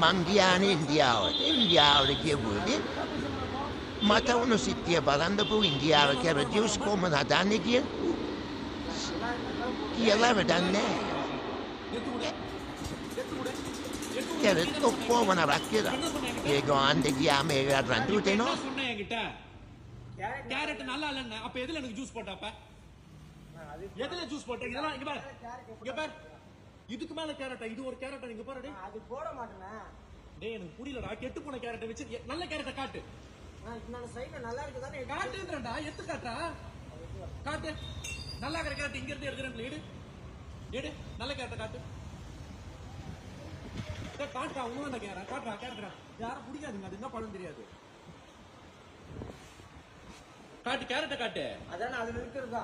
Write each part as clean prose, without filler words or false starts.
mangiare indiavolo che vuoi, ma da uno si stia parlando per indiavolo che era giusto come una danna che leva danne. Che era troppo una vacchera, che quando gli ame era randute, no? Carrot நல்லா இல்லன்னு அப்ப எதுல எனக்கு juice போட்டாப்ப எதுல juice போட்ட இதெல்லாம் இங்க பாரு இதுக்கு மேல கேரட்டா இது ஒரு கேரட்டா நீங்க பாரு டேய் அது போட மாட்டேனே டேய் எனக்கு புரியலடா கெட்டு போன கேரட்டை வச்சு நல்ல கேரட்டை காட்டு நான் சைடுல நல்லா இருக்குதானே காட்டுன்றடா எத்து காட்டுறா காட்டு நல்லா இருக்கிற கேரட் இங்க இருந்து எடுக்கறேன் எடு நல்ல கேரட்டை காட்டு டேய் காட்டுடா உனக்கு கேரட் காட்டுடா யாரும் பிடிக்காதுங்க அது என்ன பழம் தெரியாது காட்டு கேரட்டை காட்டு அதானே அதுல இருக்கிறதா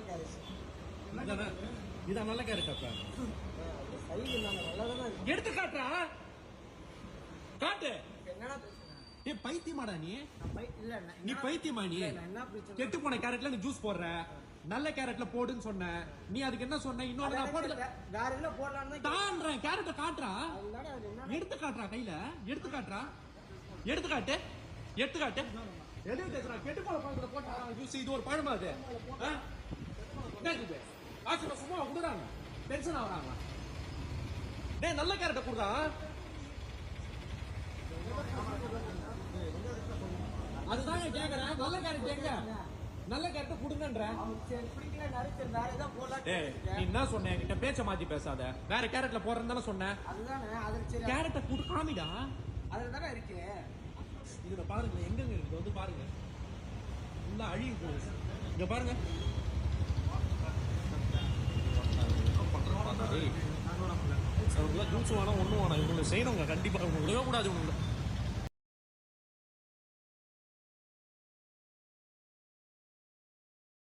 கேரட் இதான் நல்ல கேரட் அப்ப சைடுல நல்லதானே எடுத்து காட்டுறா காட்டு என்னடா ஏ பைத்தியமாடா நீ இல்ல நீ பைத்தியமா நீ என்ன பிரச்சனை கெட்டு போன கேரட்ல நீ ஜூஸ் போடுற நல்ல கேரட்ல போடுன்னு சொன்ன நீ அதுக்கு என்ன சொன்ன இன்னொரு நான் போடல வேற என்ன போடலாம்னு தான்றேன் கேரட்டை காட்டுறா எடுத்து காட்டுறா கையில எடுத்து காட்டு எதுவும் பேசுறா கெட்டு போன பழத்துல போட்டா ஜூஸ் இது ஒரு பழமா அது ஆச்சு சும்மா கொடுறாங்க டென்ஷன் ஆகுறாங்க டேய் நல்ல கேரட்டை கொடுறா அதுதான் கேக்குறேன் நல்ல கேரட் எங்க நல்ல கேரட்டை கொடுங்கன்ற நீ என்ன சொன்ன என்கிட்ட பேச்ச மாத்தி பேசாத வேற கேரட்ல போடுறேன்னு தானே சொன்னேன் கேரட்டை கொடு காமிடா அதுல தானே இருக்கு இதுல பாருங்க எங்க இருக்குது வந்து பாருங்க உள்ள அழுகி போகுது இங்க பாருங்க ஜூஸ் வேணா ஒண்ணும் வேணாம் இவங்களுக்கு செய்யணுங்க கண்டிப்பா உங்களுக்கு கூடாது உங்களுக்கு